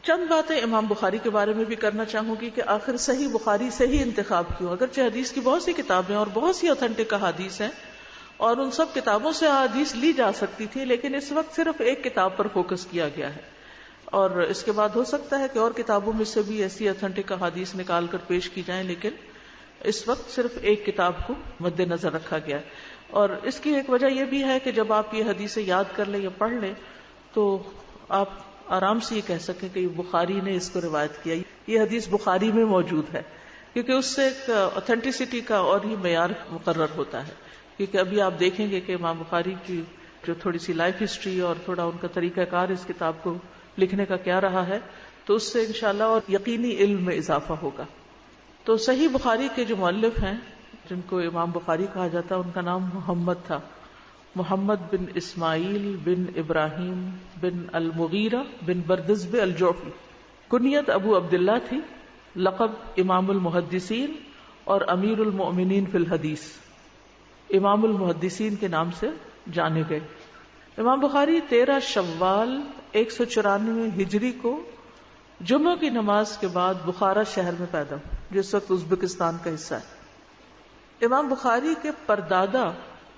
چند باتیں امام بخاری کے بارے میں بھی کرنا چاہوں گی کہ آخر صحیح بخاری سے ہی انتخاب کیوں. اگرچہ حدیث کی بہت سی کتابیں اور بہت سی اوتھینٹک احادیث ہیں اور ان سب کتابوں سے احادیث لی جا سکتی تھی، لیکن اس وقت صرف ایک کتاب پر فوکس کیا گیا ہے، اور اس کے بعد ہو سکتا ہے کہ اور کتابوں میں سے بھی ایسی اوتھینٹک احادیث نکال کر پیش کی جائیں، لیکن اس وقت صرف ایک کتاب کو مد نظر رکھا گیا ہے. اور اس کی ایک وجہ یہ بھی ہے کہ جب آپ یہ حدیثیں یاد کر لیں یا پڑھ لیں تو آپ آرام سے یہ کہہ سکیں کہ یہ بخاری نے اس کو روایت کیا، یہ حدیث بخاری میں موجود ہے، کیونکہ اس سے ایک اوتھینٹسٹی کا اور ہی معیار مقرر ہوتا ہے. کیونکہ ابھی آپ دیکھیں گے کہ امام بخاری کی جو تھوڑی سی لائف ہسٹری اور تھوڑا ان کا طریقہ کار اس کتاب کو لکھنے کا کیا رہا ہے، تو اس سے انشاءاللہ اور یقینی علم میں اضافہ ہوگا. تو صحیح بخاری کے جو مؤلف ہیں جن کو امام بخاری کہا جاتا ہے، ان کا نام محمد تھا، محمد بن اسماعیل بن ابراہیم بن المغیرہ بن بردزب الجوفی. کنیت ابو عبداللہ تھی، لقب امام المحدثین اور امیر المؤمنین فی الحدیث، امام المحدثین کے نام سے جانے گئے. امام بخاری 13 شوال 194 ہجری کو جمعہ کی نماز کے بعد بخارا شہر میں پیدا ہوئے، جو اس وقت ازبکستان کا حصہ ہے. امام بخاری کے پردادا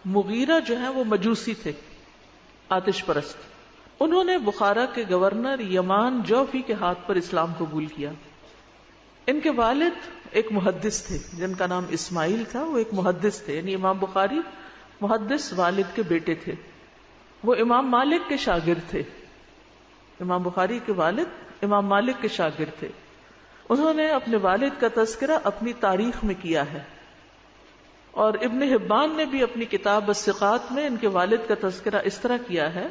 مغیرہ جو ہیں وہ مجوسی تھے، آتش پرست. انہوں نے بخارا کے گورنر یمان جوفی کے ہاتھ پر اسلام قبول کیا. ان کے والد ایک محدث تھے جن کا نام اسماعیل تھا، وہ ایک محدث تھے، یعنی امام بخاری محدث والد کے بیٹے تھے. وہ امام مالک کے شاگرد تھے. امام بخاری کے والد امام مالک کے شاگرد تھے. انہوں نے اپنے والد کا تذکرہ اپنی تاریخ میں کیا ہے، اور ابن حبان نے بھی اپنی کتاب الثقات میں ان کے والد کا تذکرہ اس طرح کیا ہے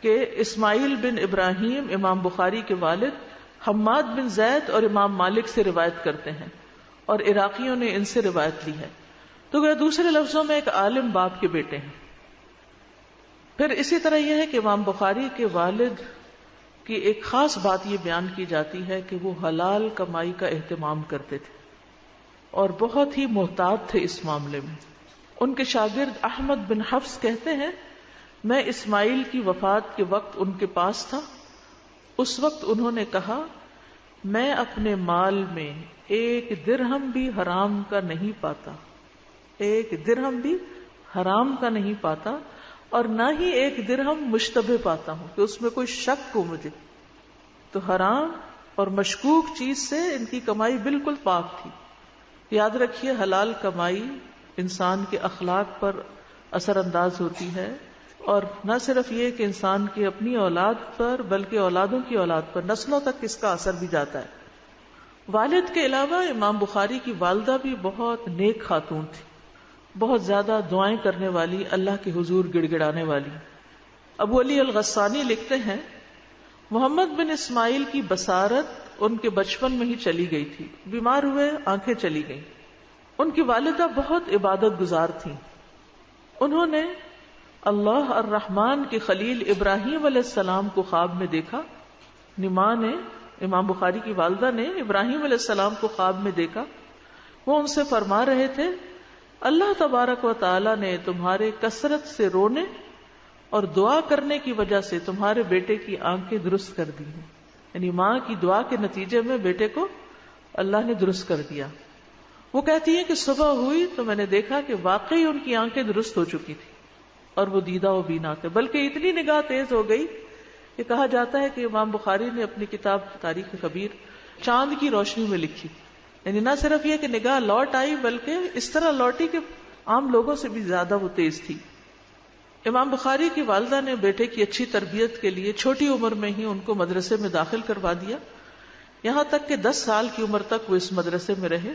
کہ اسماعیل بن ابراہیم امام بخاری کے والد حماد بن زید اور امام مالک سے روایت کرتے ہیں، اور عراقیوں نے ان سے روایت لی ہے. تو وہ دوسرے لفظوں میں ایک عالم باپ کے بیٹے ہیں. پھر اسی طرح یہ ہے کہ امام بخاری کے والد کی ایک خاص بات یہ بیان کی جاتی ہے کہ وہ حلال کمائی کا اہتمام کرتے تھے اور بہت ہی محتاط تھے اس معاملے میں. ان کے شاگرد احمد بن حفص کہتے ہیں میں اسماعیل کی وفات کے وقت ان کے پاس تھا. اس وقت انہوں نے کہا میں اپنے مال میں 1 درہم بھی حرام کا نہیں پاتا، 1 درہم بھی حرام کا نہیں پاتا، اور نہ ہی 1 درہم مشتبہ پاتا ہوں کہ اس میں کوئی شک ہو مجھے. تو حرام اور مشکوک چیز سے ان کی کمائی بالکل پاک تھی. یاد رکھیے حلال کمائی انسان کے اخلاق پر اثر انداز ہوتی ہے، اور نہ صرف یہ کہ انسان کی اپنی اولاد پر بلکہ اولادوں کی اولاد پر، نسلوں تک اس کا اثر بھی جاتا ہے. والد کے علاوہ امام بخاری کی والدہ بھی بہت نیک خاتون تھی، بہت زیادہ دعائیں کرنے والی، اللہ کے حضور گڑ گڑانے والی. ابو علی الغسانی لکھتے ہیں محمد بن اسماعیل کی بصارت ان کے بچپن میں ہی چلی گئی تھی، بیمار ہوئے آنکھیں چلی گئیں. ان کی والدہ بہت عبادت گزار تھیں. انہوں نے اللہ الرحمن کے خلیل ابراہیم علیہ السلام کو خواب میں دیکھا. ماں نے، امام بخاری کی والدہ نے ابراہیم علیہ السلام کو خواب میں دیکھا. وہ ان سے فرما رہے تھے اللہ تبارک و تعالی نے تمہارے کثرت سے رونے اور دعا کرنے کی وجہ سے تمہارے بیٹے کی آنکھیں درست کر دی ہیں. یعنی ماں کی دعا کے نتیجے میں بیٹے کو اللہ نے درست کر دیا. وہ کہتی ہیں کہ صبح ہوئی تو میں نے دیکھا کہ واقعی ان کی آنکھیں درست ہو چکی تھی اور وہ دیدہ و بینا تھے، بلکہ اتنی نگاہ تیز ہو گئی کہ کہا جاتا ہے کہ امام بخاری نے اپنی کتاب تاریخ کبیر چاند کی روشنی میں لکھی. یعنی نہ صرف یہ کہ نگاہ لوٹ آئی بلکہ اس طرح لوٹی کہ عام لوگوں سے بھی زیادہ وہ تیز تھی. امام بخاری کی والدہ نے بیٹے کی اچھی تربیت کے لیے چھوٹی عمر میں ہی ان کو مدرسے میں داخل کروا دیا، یہاں تک کہ 10 سال کی عمر تک وہ اس مدرسے میں رہے.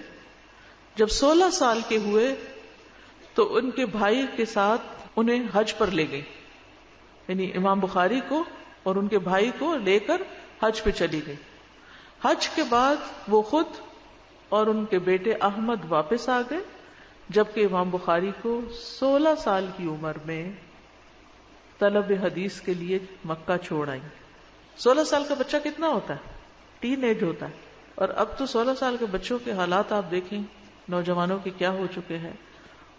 جب 16 سال کے ہوئے تو ان کے بھائی کے ساتھ انہیں حج پر لے گئی، یعنی امام بخاری کو اور ان کے بھائی کو لے کر حج پہ چلی گئی. حج کے بعد وہ خود اور ان کے بیٹے احمد واپس آ گئے، جبکہ امام بخاری کو 16 سال کی عمر میں طلب حدیث کے لیے مکہ چھوڑ آئی. 16 سال کا بچہ کتنا ہوتا ہے؟ ٹین ایج ہوتا ہے. اور اب تو 16 سال کے بچوں کے حالات آپ دیکھیں، نوجوانوں کے کیا ہو چکے ہیں.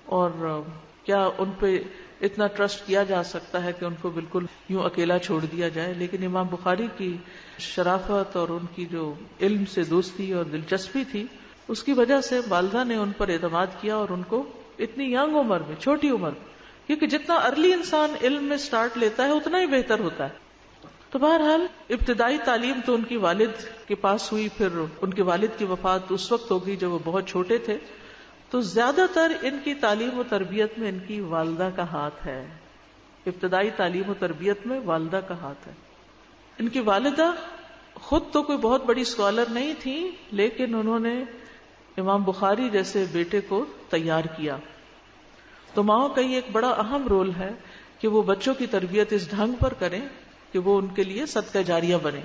اور کیا ان پہ اتنا ٹرسٹ کیا جا سکتا ہے کہ ان کو بالکل یوں اکیلا چھوڑ دیا جائے؟ لیکن امام بخاری کی شرافت اور ان کی جو علم سے دوستی اور دلچسپی تھی، اس کی وجہ سے والدہ نے ان پر اعتماد کیا اور ان کو اتنی ینگ عمر میں، چھوٹی عمر میں، کیونکہ جتنا ارلی انسان علم میں سٹارٹ لیتا ہے اتنا ہی بہتر ہوتا ہے. تو بہرحال ابتدائی تعلیم تو ان کی والد کے پاس ہوئی، پھر ان کے والد کی وفات اس وقت ہو گئی جب وہ بہت چھوٹے تھے، تو زیادہ تر ان کی تعلیم و تربیت میں ان کی والدہ کا ہاتھ ہے. ابتدائی تعلیم و تربیت میں والدہ کا ہاتھ ہے. ان کی والدہ خود تو کوئی بہت بڑی اسکالر نہیں تھی، لیکن انہوں نے امام بخاری جیسے بیٹے کو تیار کیا. تو ماں کا یہ ایک بڑا اہم رول ہے کہ وہ بچوں کی تربیت اس ڈھنگ پر کریں کہ وہ ان کے لیے صدقہ جاریہ بنے.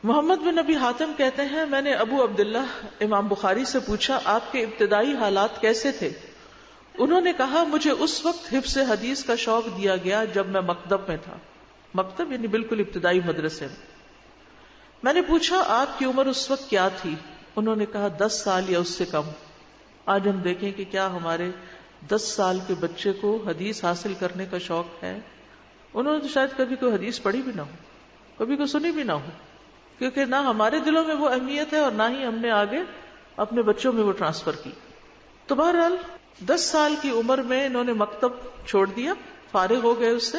محمد بن ابی حاتم کہتے ہیں، میں نے ابو عبداللہ امام بخاری سے پوچھا آپ کے ابتدائی حالات کیسے تھے؟ انہوں نے کہا مجھے اس وقت حفظ حدیث کا شوق دیا گیا جب میں مکتب میں تھا. مکتب یعنی بالکل ابتدائی مدرسے میں. میں نے پوچھا آپ کی عمر اس وقت کیا تھی؟ انہوں نے کہا 10 سال یا اس سے کم. آج ہم دیکھیں کہ کیا ہمارے 10 سال کے بچے کو حدیث حاصل کرنے کا شوق ہے؟ انہوں نے تو شاید کبھی کوئی حدیث پڑھی بھی نہ ہو، کبھی کوئی سنی بھی نہ ہو، کیونکہ نہ ہمارے دلوں میں وہ اہمیت ہے اور نہ ہی ہم نے آگے اپنے بچوں میں وہ ٹرانسفر کی. تو بہرحال 10 سال کی عمر میں انہوں نے مکتب چھوڑ دیا، فارغ ہو گئے اس سے،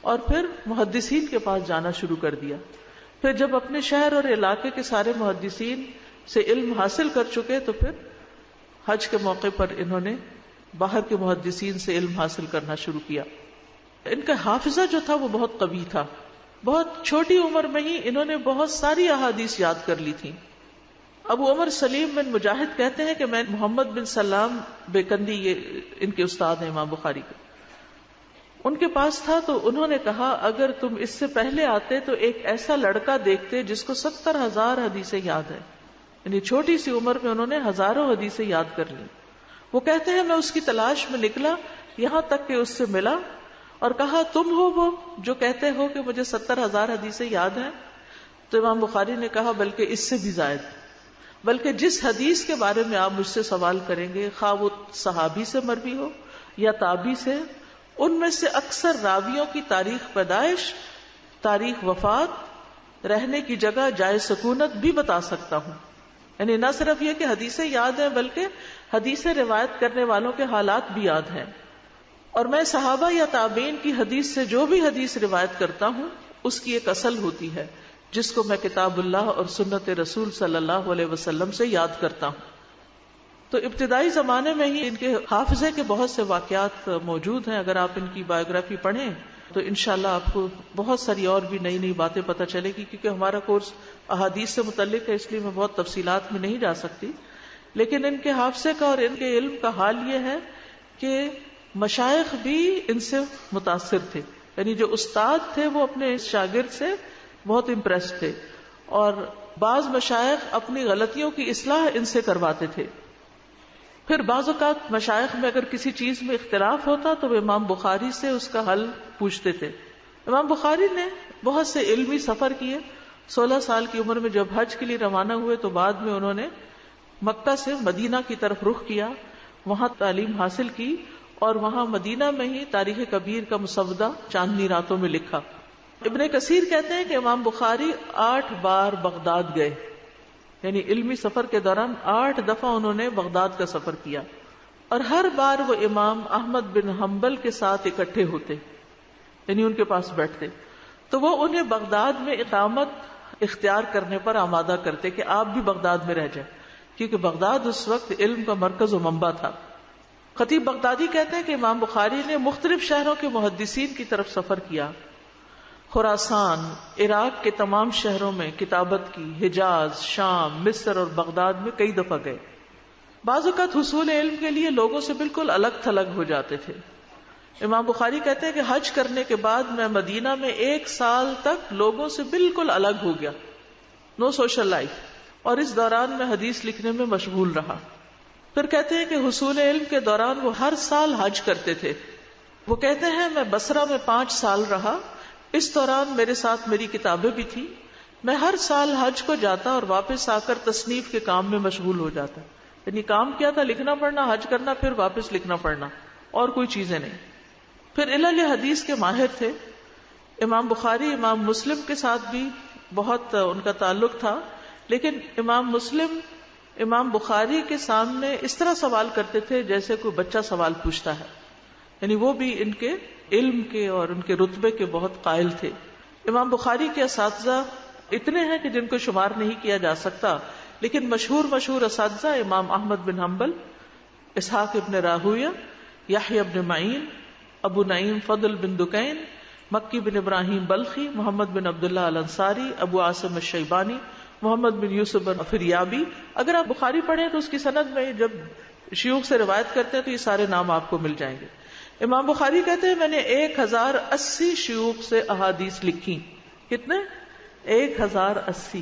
اور پھر محدثین کے پاس جانا شروع کر دیا. پھر جب اپنے شہر اور علاقے کے سارے محدثین سے علم حاصل کر چکے تو پھر حج کے موقع پر انہوں نے باہر کے محدثین سے علم حاصل کرنا شروع کیا. ان کا حافظہ جو تھا وہ بہت قوی تھا. بہت چھوٹی عمر میں ہی انہوں نے بہت ساری احادیث یاد کر لی تھی. ابو عمر سلیم بن مجاہد کہتے ہیں کہ میں محمد بن سلام بیکندی، یہ ان کے استاد ہیں امام بخاری کے، ان کے پاس تھا تو انہوں نے کہا اگر تم اس سے پہلے آتے تو ایک ایسا لڑکا دیکھتے جس کو 70,000 حدیثیں یاد ہیں. یعنی چھوٹی سی عمر میں انہوں نے ہزاروں حدیثیں یاد کر لی. وہ کہتے ہیں میں اس کی تلاش میں نکلا یہاں تک کہ اس سے ملا اور کہا تم ہو وہ جو کہتے ہو کہ مجھے 70,000 حدیثیں یاد ہیں؟ تو امام بخاری نے کہا بلکہ اس سے بھی زائد، بلکہ جس حدیث کے بارے میں آپ مجھ سے سوال کریں گے، خواہ وہ صحابی سے مروی ہو یا تابعی سے، ان میں سے اکثر راویوں کی تاریخ پیدائش، تاریخ وفات، رہنے کی جگہ، جائے سکونت بھی بتا سکتا ہوں. یعنی نہ صرف یہ کہ حدیثیں یاد ہیں بلکہ حدیثیں روایت کرنے والوں کے حالات بھی یاد ہیں. اور میں صحابہ یا تابعین کی حدیث سے جو بھی حدیث روایت کرتا ہوں اس کی ایک اصل ہوتی ہے جس کو میں کتاب اللہ اور سنت رسول صلی اللہ علیہ وسلم سے یاد کرتا ہوں. تو ابتدائی زمانے میں ہی ان کے حافظے کے بہت سے واقعات موجود ہیں. اگر آپ ان کی بایوگرافی پڑھیں تو انشاءاللہ آپ کو بہت ساری اور بھی نئی نئی باتیں پتہ چلے گی، کیونکہ ہمارا کورس احادیث سے متعلق ہے اس لیے میں بہت تفصیلات میں نہیں جا سکتی. لیکن ان کے حافظے کا اور ان کے علم کا حال یہ ہے کہ مشائخ بھی ان سے متاثر تھے. یعنی جو استاد تھے وہ اپنے شاگرد سے بہت امپریس تھے، اور بعض مشائخ اپنی غلطیوں کی اصلاح ان سے کرواتے تھے. پھر بعض اوقات مشائخ میں اگر کسی چیز میں اختلاف ہوتا تو وہ امام بخاری سے اس کا حل پوچھتے تھے. امام بخاری نے بہت سے علمی سفر کیے. 16 سال کی عمر میں جب حج کے لیے روانہ ہوئے تو بعد میں انہوں نے مکہ سے مدینہ کی طرف رخ کیا، وہاں تعلیم حاصل کی، اور وہاں مدینہ میں ہی تاریخ کبیر کا مسودہ چاندنی راتوں میں لکھا. ابن کثیر کہتے ہیں کہ امام بخاری 8 بار بغداد گئے. یعنی علمی سفر کے دوران 8 دفعہ انہوں نے بغداد کا سفر کیا، اور ہر بار وہ امام احمد بن حنبل کے ساتھ اکٹھے ہوتے، یعنی ان کے پاس بیٹھتے. تو وہ انہیں بغداد میں اقامت اختیار کرنے پر آمادہ کرتے کہ آپ بھی بغداد میں رہ جائیں، کیونکہ بغداد اس وقت علم کا مرکز و منبع تھا. خطیب بغدادی کہتے ہیں کہ امام بخاری نے مختلف شہروں کے محدثین کی طرف سفر کیا. خراسان، عراق کے تمام شہروں میں کتابت کی، حجاز، شام، مصر اور بغداد میں کئی دفعہ گئے. بعض اوقات حصول علم کے لیے لوگوں سے بالکل الگ تھلگ ہو جاتے تھے. امام بخاری کہتے ہیں کہ حج کرنے کے بعد میں مدینہ میں 1 سال تک لوگوں سے بالکل الگ ہو گیا، نو سوشل لائف، اور اس دوران میں حدیث لکھنے میں مشغول رہا. پھر کہتے ہیں کہ حصول علم کے دوران وہ ہر سال حج کرتے تھے. وہ کہتے ہیں میں بصرہ میں 5 سال رہا، اس دوران میرے ساتھ میری کتابیں بھی تھی. میں ہر سال حج کو جاتا اور واپس آ کر تصنیف کے کام میں مشغول ہو جاتا. یعنی کام کیا تھا؟ لکھنا پڑھنا، حج کرنا، پھر واپس لکھنا پڑھنا. اور کوئی چیزیں نہیں. پھر علل حدیث کے ماہر تھے. امام بخاری امام مسلم کے ساتھ بھی بہت ان کا تعلق تھا، لیکن امام مسلم امام بخاری کے سامنے اس طرح سوال کرتے تھے جیسے کوئی بچہ سوال پوچھتا ہے. یعنی وہ بھی ان کے علم کے اور ان کے رتبے کے بہت قائل تھے. امام بخاری کے اساتذہ اتنے ہیں کہ جن کو شمار نہیں کیا جا سکتا، لیکن مشہور اساتذہ امام احمد بن حنبل، اسحاق ابن راہویہ، یحییٰ ابن معین، ابو نعیم فضل بن دکین، مکی بن ابراہیم بلخی، محمد بن عبداللہ الانصاری، ابو عاصم الشیبانی، محمد بن یوسف بن فریابی. اگر آپ بخاری پڑھیں تو اس کی سند میں جب شیوخ سے روایت کرتے ہیں تو یہ سارے نام آپ کو مل جائیں گے. امام بخاری کہتے ہیں میں نے 1080 شیوخ سے احادیث لکھی. کتنے؟ 1080.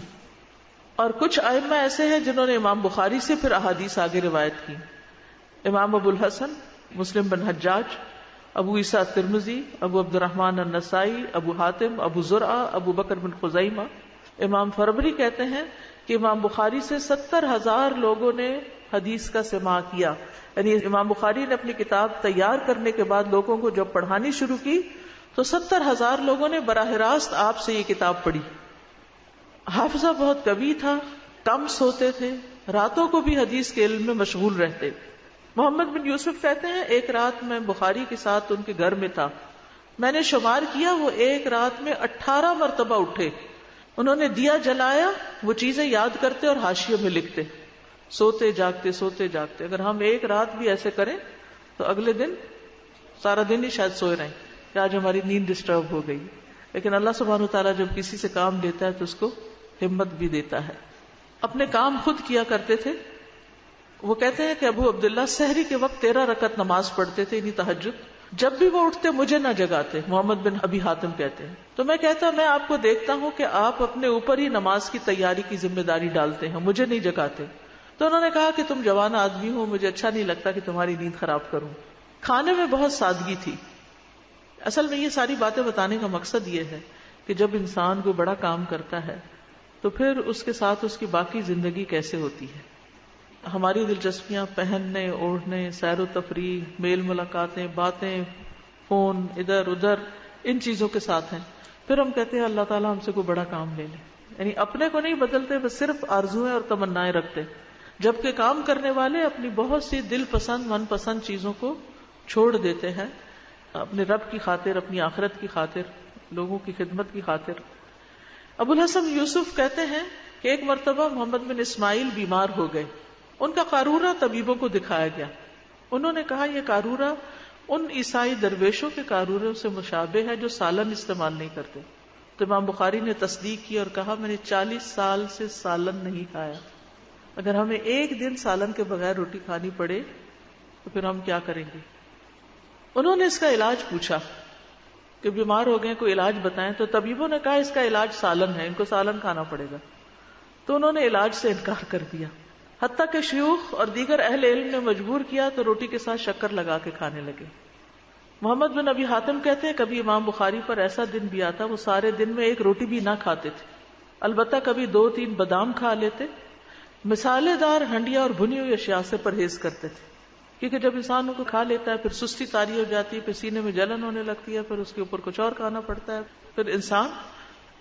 اور کچھ ائمہ ایسے ہیں جنہوں نے امام بخاری سے پھر احادیث آگے روایت کی. امام ابو الحسن مسلم بن حجاج، ابو عیسیٰ ترمذی، ابو عبد الرحمن النسائی، ابو حاتم، ابو زرعہ، ابو بکر بن خزیمہ. امام فربری کہتے ہیں کہ امام بخاری سے 70,000 لوگوں نے حدیث کا سماع کیا. یعنی امام بخاری نے اپنی کتاب تیار کرنے کے بعد لوگوں کو جب پڑھانی شروع کی تو 70,000 لوگوں نے براہ راست آپ سے یہ کتاب پڑھی. حافظہ بہت قوی تھا، کم سوتے تھے، راتوں کو بھی حدیث کے علم میں مشغول رہتے. محمد بن یوسف کہتے ہیں ایک رات میں بخاری کے ساتھ ان کے گھر میں تھا، میں نے شمار کیا وہ ایک رات میں 18 مرتبہ اٹھے. انہوں نے دیا جلایا، وہ چیزیں یاد کرتے اور حاشیے میں لکھتے، سوتے جاگتے سوتے جاگتے. اگر ہم ایک رات بھی ایسے کریں تو اگلے دن سارا دن ہی شاید سوئے رہیں کہ آج ہماری نیند ڈسٹرب ہو گئی. لیکن اللہ سبحانہ وتعالیٰ جب کسی سے کام لیتا ہے تو اس کو ہمت بھی دیتا ہے. اپنے کام خود کیا کرتے تھے. وہ کہتے ہیں کہ ابو عبداللہ سحری کے وقت 13 رکعت نماز پڑھتے تھے، یعنی تہجد. جب بھی وہ اٹھتے مجھے نہ جگاتے. محمد بن ابی حاتم کہتے ہیں تو میں کہتا میں آپ کو دیکھتا ہوں کہ آپ اپنے اوپر ہی نماز کی تیاری کی ذمہ داری ڈالتے ہیں، مجھے نہیں جگاتے. تو انہوں نے کہا کہ تم جوان آدمی ہو، مجھے اچھا نہیں لگتا کہ تمہاری نیند خراب کروں. کھانے میں بہت سادگی تھی. اصل میں یہ ساری باتیں بتانے کا مقصد یہ ہے کہ جب انسان کو بڑا کام کرتا ہے تو پھر اس کے ساتھ اس کی باقی زندگی کیسے ہوتی ہے. ہماری دلچسپیاں پہننے، اوڑھنے، سیر و تفریح، میل ملاقاتیں، باتیں، فون، ادھر ادھر، ان چیزوں کے ساتھ ہیں. پھر ہم کہتے ہیں اللہ تعالیٰ ہم سے کوئی بڑا کام لے لے. یعنی اپنے کو نہیں بدلتے، بس صرف آرزویں اور تمنائیں رکھتے. جبکہ کام کرنے والے اپنی بہت سی دل پسند من پسند چیزوں کو چھوڑ دیتے ہیں اپنے رب کی خاطر، اپنی آخرت کی خاطر، لوگوں کی خدمت کی خاطر. ابو الحسن یوسف کہتے ہیں کہ ایک مرتبہ محمد بن اسماعیل بیمار ہو گئے. ان کا قارورہ طبیبوں کو دکھایا گیا. انہوں نے کہا یہ قارورہ ان عیسائی درویشوں کے قاروروں سے مشابہ ہے جو سالن استعمال نہیں کرتے. تو امام بخاری نے تصدیق کی اور کہا میں نے 40 سال سے سالن نہیں کھایا. اگر ہمیں ایک دن سالن کے بغیر روٹی کھانی پڑے تو پھر ہم کیا کریں گے. انہوں نے اس کا علاج پوچھا کہ بیمار ہو گئے کوئی علاج بتائیں. تو طبیبوں نے کہا اس کا علاج سالن ہے، ان کو سالن کھانا پڑے گا. تو انہوں نے علاج سے انکار کر دیا. حتیٰ کہ شیوخ اور دیگر اہل علم نے مجبور کیا تو روٹی کے ساتھ شکر لگا کے کھانے لگے. محمد بن ابی حاتم کہتے ہیں کبھی امام بخاری پر ایسا دن بھی آتا وہ سارے دن میں ایک روٹی بھی نہ کھاتے تھے، البتہ کبھی 2-3 بادام کھا لیتے. مسالے دار ہنڈیا اور بھنی ہوئی اشیاء سے پرہیز کرتے تھے، کیونکہ جب انسان کو کھا لیتا ہے پھر سستی طاری ہو جاتی ہے، پھر سینے میں جلن ہونے لگتی ہے، پھر اس کے اوپر کچھ اور کھانا پڑتا ہے، پھر انسان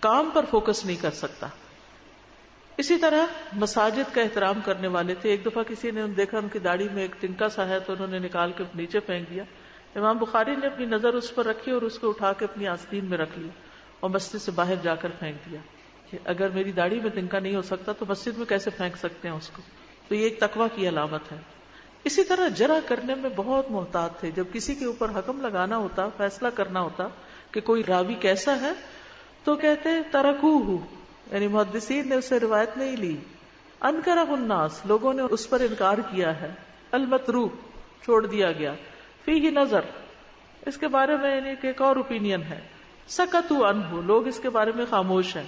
کام پر فوکس نہیں کر سکتا. اسی طرح مساجد کا احترام کرنے والے تھے. ایک دفعہ کسی نے دیکھا ان کی داڑھی میں ایک تنکا سا ہے تو انہوں نے نکال کے نیچے پھینک دیا. امام بخاری نے اپنی نظر اس پر رکھی اور اس کو اٹھا کے اپنی آستین میں رکھ لی اور مسجد سے باہر جا کر پھینک دیا کہ اگر میری داڑھی میں تنکا نہیں ہو سکتا تو مسجد میں کیسے پھینک سکتے ہیں اس کو. تو یہ ایک تقویٰ کی علامت ہے. اسی طرح جرح کرنے میں بہت محتاط تھے. جب کسی کے اوپر حکم لگانا ہوتا، فیصلہ کرنا ہوتا کہ کوئی راوی کیسا ہے تو کہتے ترکوہ، یعنی محدثین نے اس سے روایت نہیں لی. انکرہ الناس، لوگوں نے اس پر انکار کیا ہے. المتروک، چھوڑ دیا گیا. فیہ نظر، اس کے بارے میں یعنی کہ ایک اور اوپینین ہے. سکتوا عنہ، لوگ اس کے بارے میں خاموش ہیں.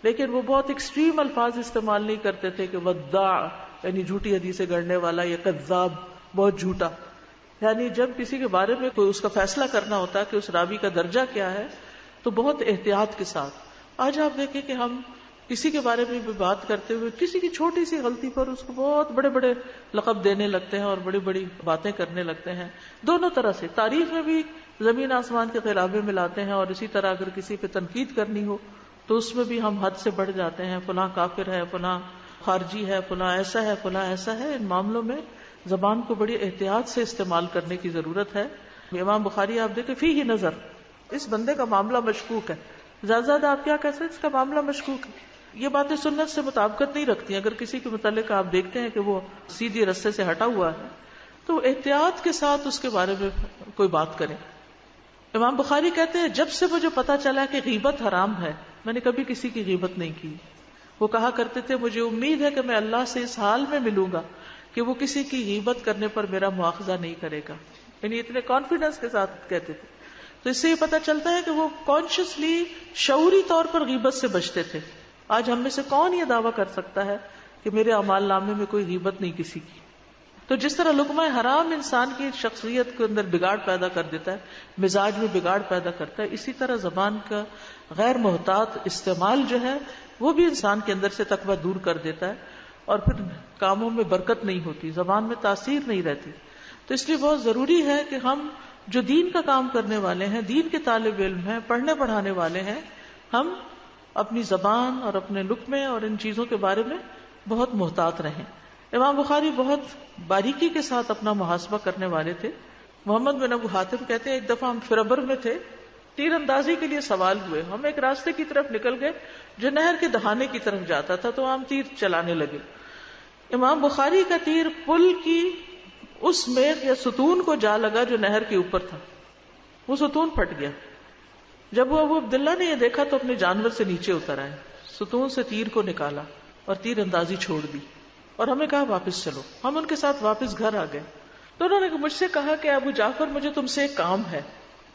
لیکن وہ بہت ایکسٹریم الفاظ استعمال نہیں کرتے تھے کہ وداع، یعنی جھوٹی حدیثیں گڑنے والا، یا کذاب، بہت جھوٹا. یعنی جب کسی کے بارے میں کوئی اس کا فیصلہ کرنا ہوتا ہے کہ اس راوی کا درجہ کیا ہے تو بہت احتیاط کے ساتھ. آج آپ دیکھیں کہ ہم کسی کے بارے میں بھی بات کرتے ہوئے کسی کی چھوٹی سی غلطی پر اس کو بہت بڑے بڑے لقب دینے لگتے ہیں اور بڑی بڑی باتیں کرنے لگتے ہیں. دونوں طرح سے تعریف میں بھی زمین آسمان کے خلافے ملاتے ہیں، اور اسی طرح اگر کسی پہ تنقید کرنی ہو تو اس میں بھی ہم حد سے بڑھ جاتے ہیں، فلاں کافر ہے، فلاں خارجی ہے، فلاں ایسا ہے، فلاں ایسا ہے. ان معاملوں میں زبان کو بڑی احتیاط سے استعمال کرنے کی ضرورت ہے. امام بخاری آپ دیکھیں فیہ نظر، اس بندے کا معاملہ مشکوک ہے. زیادہ زیادہ آپ کیا کہہ سکتے ہیں؟ اس کا معاملہ مشکوک ہے. یہ باتیں سنت سے مطابقت نہیں رکھتی. اگر کسی کے متعلق آپ دیکھتے ہیں کہ وہ سیدھی رستے سے ہٹا ہوا ہے تو احتیاط کے ساتھ اس کے بارے میں کوئی بات کریں. امام بخاری کہتے ہیں جب سے مجھے پتا چلا کہ غیبت حرام ہے میں نے کبھی کسی کی غیبت نہیں کی. وہ کہا کرتے تھے مجھے امید ہے کہ میں اللہ سے اس حال میں ملوں گا کہ وہ کسی کی غیبت کرنے پر میرا مواخذہ نہیں کرے گا. یعنی اتنے کانفیڈنس کے ساتھ کہتے تھے. تو اس سے یہ پتا چلتا ہے کہ وہ کانشیسلی شعوری طور پر غیبت سے بچتے تھے. آج ہم میں سے کون یہ دعویٰ کر سکتا ہے کہ میرے اعمال نامے میں کوئی غیبت نہیں کسی کی؟ تو جس طرح لقمہ حرام انسان کی شخصیت کے اندر بگاڑ پیدا کر دیتا ہے، مزاج میں بگاڑ پیدا کرتا ہے، اسی طرح زبان کا غیر محتاط استعمال جو ہے وہ بھی انسان کے اندر سے تقویٰ دور کر دیتا ہے، اور پھر کاموں میں برکت نہیں ہوتی، زبان میں تاثیر نہیں رہتی. تو اس لیے بہت ضروری ہے کہ ہم جو دین کا کام کرنے والے ہیں، دین کے طالب علم ہیں، پڑھنے پڑھانے والے ہیں، ہم اپنی زبان اور اپنے لقمے اور ان چیزوں کے بارے میں بہت محتاط رہیں. امام بخاری بہت باریکی کے ساتھ اپنا محاسبہ کرنے والے تھے. محمد بن ابو حاتم کہتے ہیں ایک دفعہ ہم فربر میں تھے، تیر اندازی کے لیے سوال ہوئے. ہم ایک راستے کی طرف نکل گئے جو نہر کے دہانے کی طرف جاتا تھا، تو ہم تیر چلانے لگے. امام بخاری کا تیر پل کی اس میخ یا ستون کو جا لگا جو نہر کے اوپر تھا. وہ ستون پھٹ گیا. جب وہ ابو عبداللہ نے یہ دیکھا تو اپنے جانور سے نیچے اتر آئے، ستون سے تیر کو نکالا اور تیر اندازی چھوڑ دی، اور ہمیں کہا واپس چلو. ہم ان کے ساتھ واپس گھر آ گئے تو انہوں نے مجھ سے کہا کہ ابو جعفر مجھے تم سے ایک کام ہے،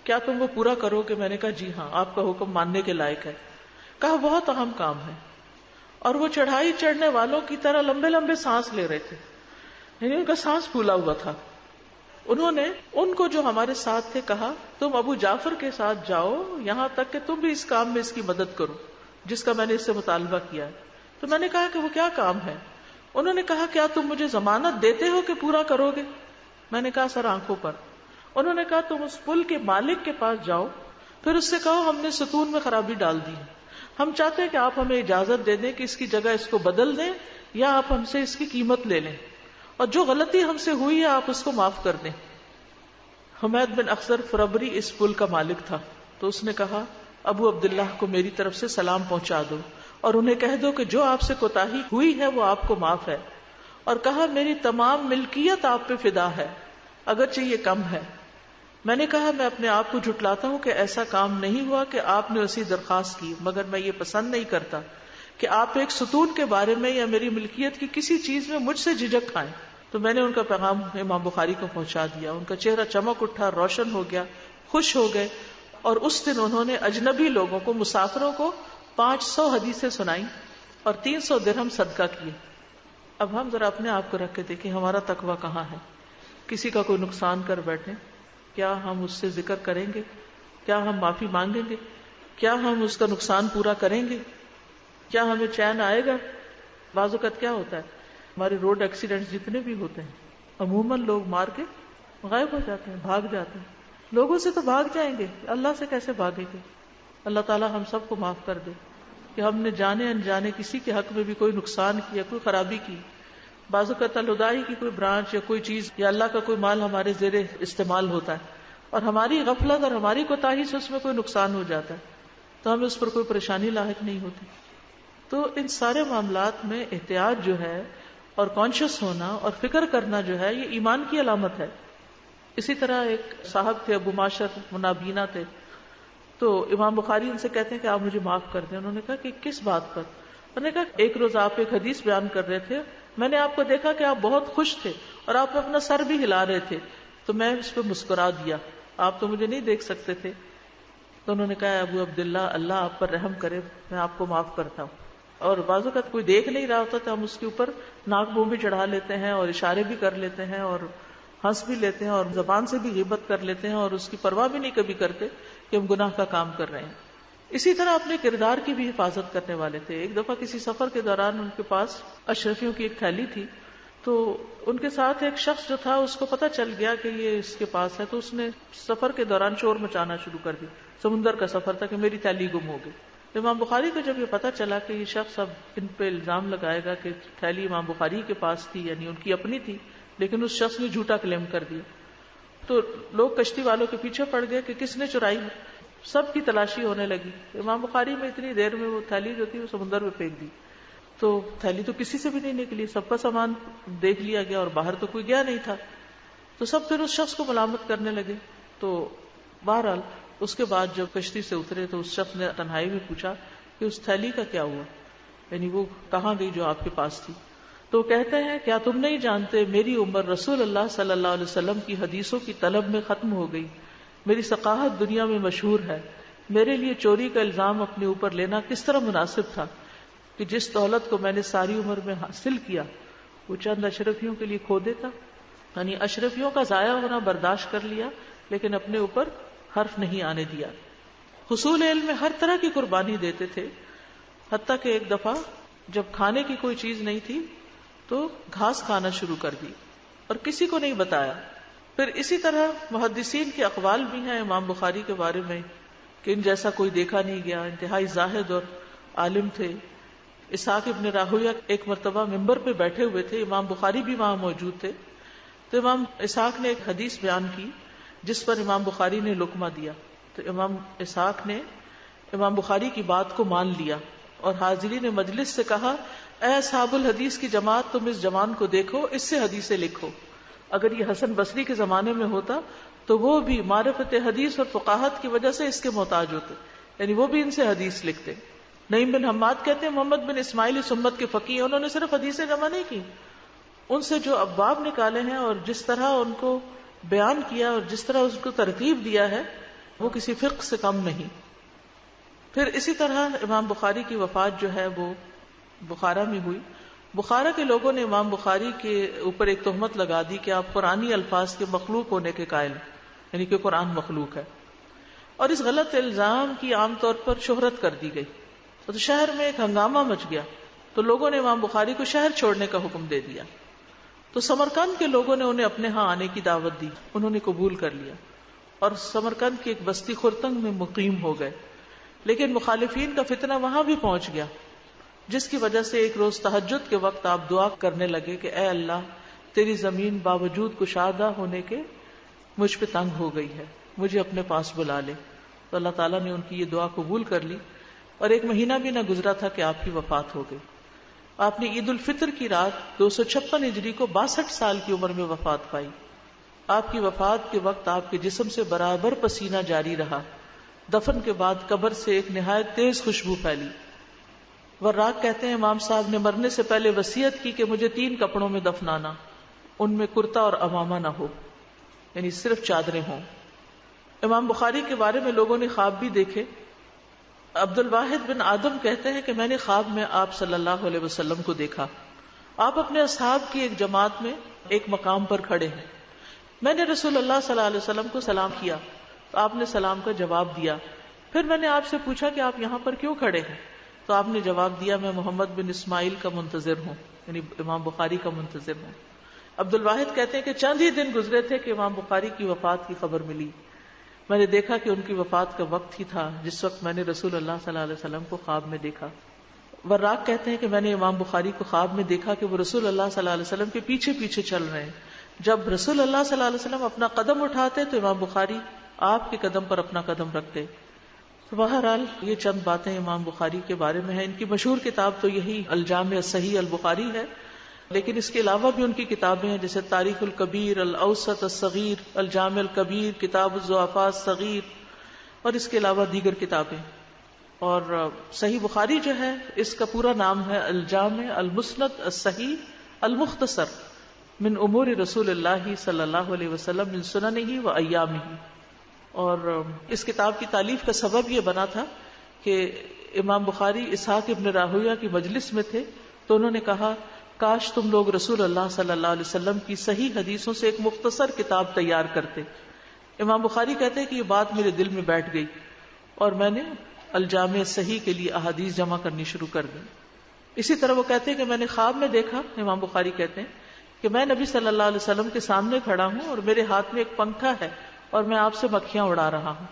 کیا تم وہ پورا کرو گے؟ میں نے کہا جی ہاں، آپ کا حکم ماننے کے لائق ہے. کہا بہت اہم کام ہے. اور وہ چڑھائی چڑھنے والوں کی طرح لمبے لمبے سانس لے رہے تھے، یعنی ان کا سانس پھولا ہوا تھا. انہوں نے ان کو جو ہمارے ساتھ تھے کہا تم ابو جعفر کے ساتھ جاؤ یہاں تک کہ تم بھی اس کام میں اس کی مدد کرو جس کا میں نے اس سے مطالبہ کیا ہے. تو میں نے کہا کہ وہ کیا کام ہے؟ انہوں نے کہا کیا تم مجھے ضمانت دیتے ہو کہ پورا کرو گے؟ میں نے کہا سر آنکھوں پر. انہوں نے کہا تم اس پل کے مالک کے پاس جاؤ، پھر اس سے کہو ہم نے ستون میں خرابی ڈال دی ہے، ہم چاہتے ہیں کہ آپ ہمیں اجازت دے دیں کہ اس کی جگہ اس کو بدل دیں یا آپ ہم سے اس کی قیمت لے لیں، اور جو غلطی ہم سے ہوئی ہے آپ اس کو معاف کر دیں. حمید بن اخضر فربری اس پل کا مالک تھا، تو اس نے کہا ابو عبداللہ کو میری طرف سے سلام پہنچا دو اور انہیں کہہ دو کہ جو آپ سے کوتاہی ہوئی ہے وہ آپ کو معاف ہے. اور کہا میری تمام ملکیت آپ پہ فدا ہے اگرچہ یہ کم ہے. میں نے کہا میں اپنے آپ کو جھٹلاتا ہوں کہ ایسا کام نہیں ہوا کہ آپ نے اسی درخواست کی، مگر میں یہ پسند نہیں کرتا کہ آپ ایک ستون کے بارے میں یا میری ملکیت کی کسی چیز میں مجھ سے جھجک کھائیں. تو میں نے ان کا پیغام امام بخاری کو پہنچا دیا. ان کا چہرہ چمک اٹھا، روشن ہو گیا، خوش ہو گئے، اور اس دن انہوں نے اجنبی لوگوں کو، مسافروں کو 500 حدیثیں سنائی اور 300 درہم صدقہ کیے. اب ہم ذرا اپنے آپ کو رکھ کے دیکھیں ہمارا تقویٰ کہاں ہے. کسی کا کوئی نقصان کر بیٹھیں، کیا ہم اس سے ذکر کریں گے؟ کیا ہم معافی مانگیں گے؟ کیا ہم اس کا نقصان پورا کریں گے؟ کیا ہمیں چین آئے گا؟ بعض اوقات کیا ہوتا ہے ہمارے روڈ ایکسیڈنٹ جتنے بھی ہوتے ہیں عموماً لوگ مار کے غائب ہو جاتے ہیں، بھاگ جاتے ہیں. لوگوں سے تو بھاگ جائیں گے، اللہ سے کیسے بھاگیں گے؟ اللہ تعالیٰ ہم سب کو معاف کر دے کہ ہم نے جانے انجانے کسی کے حق میں بھی کوئی نقصان کیا، کوئی خرابی کی. بعض اوقات الہدائی کی کوئی برانچ یا کوئی چیز یا اللہ کا کوئی مال ہمارے زیر استعمال ہوتا ہے اور ہماری غفلت اور ہماری کوتاہی سے اس میں کوئی نقصان ہو جاتا ہے، تو ہمیں اس پر کوئی پریشانی لاحق نہیں ہوتی. تو ان سارے معاملات میں احتیاط جو ہے اور کانشیس ہونا اور فکر کرنا جو ہے یہ ایمان کی علامت ہے. اسی طرح ایک صاحب تھے ابو معاشر منابینا تھے، تو امام بخاری ان سے کہتے ہیں کہ آپ مجھے معاف کر دیں. انہوں نے کہا کہ کس بات پر؟ انہوں نے کہا ایک روز آپ ایک حدیث بیان کر رہے تھے، میں نے آپ کو دیکھا کہ آپ بہت خوش تھے اور آپ اپنا سر بھی ہلا رہے تھے، تو میں اس پہ مسکرا دیا، آپ تو مجھے نہیں دیکھ سکتے تھے. تو انہوں نے کہا ابو عبداللہ اللہ آپ پر رحم کرے، میں آپ کو معاف کرتا ہوں. اور بعض اوقات کوئی دیکھ نہیں رہا ہوتا تو ہم اس کے اوپر ناک منہ بھی چڑھا لیتے ہیں اور اشارے بھی کر لیتے ہیں اور ہنس بھی لیتے ہیں اور زبان سے بھی غیبت کر لیتے ہیں اور اس کی پرواہ بھی نہیں کبھی کرتے کہ ہم گناہ کا کام کر رہے ہیں. اسی طرح اپنے کردار کی بھی حفاظت کرنے والے تھے. ایک دفعہ کسی سفر کے دوران ان کے پاس اشرفیوں کی ایک تھیلی تھی، تو ان کے ساتھ ایک شخص جو تھا اس کو پتہ چل گیا کہ یہ اس کے پاس ہے، تو اس نے سفر کے دوران شور مچانا شروع کر دیا. سمندر کا سفر تھا کہ میری تھیلی گم ہو گئی. امام بخاری کو جب یہ پتہ چلا کہ یہ شخص اب ان پہ الزام لگائے گا کہ تھیلی امام بخاری کے پاس تھی، یعنی ان کی اپنی تھی، لیکن اس شخص نے جھوٹا کلیم کر دیا، تو لوگ کشتی والوں کے پیچھے پڑ گئے کہ کس نے چرائی. سب کی تلاشی ہونے لگی. امام بخاری میں اتنی دیر میں وہ تھیلی جو تھی وہ سمندر میں پھینک دی. تو تھیلی تو کسی سے بھی نہیں نکلی، سب کا سامان دیکھ لیا گیا اور باہر تو کوئی گیا نہیں تھا. تو سب پھر اس شخص کو ملامت کرنے لگے. تو بہرحال اس کے بعد جب کشتی سے اترے تو اس شخص نے تنہائی میں پوچھا کہ اس تھیلی کا کیا ہوا، یعنی وہ کہاں گئی جو آپ کے پاس تھی. تو کہتے ہیں کیا تم نہیں جانتے میری عمر رسول اللہ صلی اللہ علیہ وسلم کی حدیثوں کی طلب میں ختم ہو گئی، میری ثقافت دنیا میں مشہور ہے. میرے لیے چوری کا الزام اپنے اوپر لینا کس طرح مناسب تھا کہ جس دولت کو میں نے ساری عمر میں حاصل کیا وہ چند اشرفیوں کے لیے کھو دیتا. یعنی اشرفیوں کا ضائع ہونا برداشت کر لیا لیکن اپنے اوپر حرف نہیں آنے دیا. حصول علم میں ہر طرح کی قربانی دیتے تھے، حتیٰ کہ ایک دفعہ جب کھانے کی کوئی چیز نہیں تھی تو گھاس کھانا شروع کر دی اور کسی کو نہیں بتایا. پھر اسی طرح محدثین کے اقوال بھی ہیں امام بخاری کے بارے میں کہ ان جیسا کوئی دیکھا نہیں گیا، انتہائی زاہد اور عالم تھے. اسحاق ابن راہویہ ایک مرتبہ ممبر پہ بیٹھے ہوئے تھے، امام بخاری بھی وہاں موجود تھے. تو امام اسحاق نے ایک حدیث بیان کی جس پر امام بخاری نے لقمہ دیا. تو امام اسحاق نے امام بخاری کی بات کو مان لیا اور حاضرین مجلس سے کہا، اے اصحاب الحدیث کی جماعت، تم اس جوان کو دیکھو، اس سے حدیثیں لکھو. اگر یہ حسن بصری کے زمانے میں ہوتا تو وہ بھی معرفت حدیث اور فقاہت کی وجہ سے اس کے محتاج ہوتے، یعنی وہ بھی ان سے حدیث لکھتے. نعیم بن حماد کہتے ہیں محمد بن اسماعیل اس امت کے فقیہ، انہوں نے صرف حدیثیں جمع نہیں کی، ان سے جو ابواب نکالے ہیں اور جس طرح ان کو بیان کیا اور جس طرح اس کو ترتیب دیا ہے وہ کسی فقہ سے کم نہیں. پھر اسی طرح امام بخاری کی وفات جو ہے وہ بخارا میں ہوئی. بخارا کے لوگوں نے امام بخاری کے اوپر ایک تہمت لگا دی کہ آپ قرآنی الفاظ کے مخلوق ہونے کے قائل ہیں، یعنی کہ قرآن مخلوق ہے، اور اس غلط الزام کی عام طور پر شہرت کر دی گئی. تو شہر میں ایک ہنگامہ مچ گیا، تو لوگوں نے امام بخاری کو شہر چھوڑنے کا حکم دے دیا. تو سمرقند کے لوگوں نے انہیں اپنے ہاں آنے کی دعوت دی، انہوں نے قبول کر لیا اور سمرقند کی ایک بستی خرتنگ میں مقیم ہو گئے. لیکن مخالفین کا فتنہ وہاں بھی پہنچ گیا، جس کی وجہ سے ایک روز تہجد کے وقت آپ دعا کرنے لگے کہ اے اللہ، تیری زمین باوجود کشادہ ہونے کے مجھ پہ تنگ ہو گئی ہے، مجھے اپنے پاس بلا لے. تو اللہ تعالیٰ نے ان کی یہ دعا قبول کر لی اور ایک مہینہ بھی نہ گزرا تھا کہ آپ کی وفات ہو گئی. آپ نے عید الفطر کی رات 256 ہجری کو 62 سال کی عمر میں وفات پائی. آپ کی وفات کے وقت آپ کے جسم سے برابر پسینہ جاری رہا. دفن کے بعد قبر سے ایک نہایت تیز خوشبو پھیلی. وراق کہتے ہیں امام صاحب نے مرنے سے پہلے وصیت کی کہ مجھے 3 کپڑوں میں دفنانا، ان میں کرتا اور عمامہ نہ ہو، یعنی صرف چادریں ہوں. امام بخاری کے بارے میں لوگوں نے خواب بھی دیکھے. عبد الواحد بن آدم کہتے ہیں کہ میں نے خواب میں آپ صلی اللہ علیہ وسلم کو دیکھا. آپ اپنے اصحاب کی ایک جماعت میں ایک مقام پر کھڑے ہیں. میں نے رسول اللہ صلی اللہ علیہ وسلم کو سلام کیا تو آپ نے سلام کا جواب دیا. پھر میں نے آپ سے پوچھا کہ آپ یہاں پر کیوں کھڑے ہیں؟ تو آپ نے جواب دیا، میں محمد بن اسماعیل کا منتظر ہوں، یعنی امام بخاری کا منتظر ہوں. عبد الواحد کہتے ہیں کہ چند ہی دن گزرے تھے کہ امام بخاری کی وفات کی خبر ملی. میں نے دیکھا کہ ان کی وفات کا وقت ہی تھا جس وقت میں نے رسول اللہ صلی اللہ علیہ وسلم کو خواب میں دیکھا. وراق کہتے ہیں کہ میں نے امام بخاری کو خواب میں دیکھا کہ وہ رسول اللہ صلی اللہ علیہ وسلم کے پیچھے پیچھے چل رہے ہیں. جب رسول اللہ صلی اللہ علیہ وسلم اپنا قدم اٹھاتے تو امام بخاری آپ کے قدم پر اپنا قدم رکھتے. تو بہرحال یہ چند باتیں امام بخاری کے بارے میں ہیں. ان کی مشہور کتاب تو یہی الجامع الصحیح البخاری ہے، لیکن اس کے علاوہ بھی ان کی کتابیں ہیں جیسے تاریخ الکبیر، الاوسط الصغیر، الجامع الکبیر، کتاب الضعفاء الصغیر، اور اس کے علاوہ دیگر کتابیں. اور صحیح بخاری جو ہے اس کا پورا نام ہے الجامع المسند الصحیح المختصر من امور رسول اللہ صلی اللہ علیہ وسلم من سننہ و ایامہ. اور اس کتاب کی تالیف کا سبب یہ بنا تھا کہ امام بخاری اسحاق ابن راہویہ کی مجلس میں تھے تو انہوں نے کہا کاش تم لوگ رسول اللہ صلی اللہ علیہ وسلم کی صحیح حدیثوں سے ایک مختصر کتاب تیار کرتے. امام بخاری کہتے ہیں کہ یہ بات میرے دل میں بیٹھ گئی اور میں نے الجامع صحیح کے لیے احادیث جمع کرنی شروع کر دیں. اسی طرح وہ کہتے ہیں کہ میں نے خواب میں دیکھا، امام بخاری کہتے ہیں کہ میں نبی صلی اللہ علیہ وسلم کے سامنے کھڑا ہوں اور میرے ہاتھ میں ایک پنکھا ہے اور میں آپ سے مکھیاں اڑا رہا ہوں.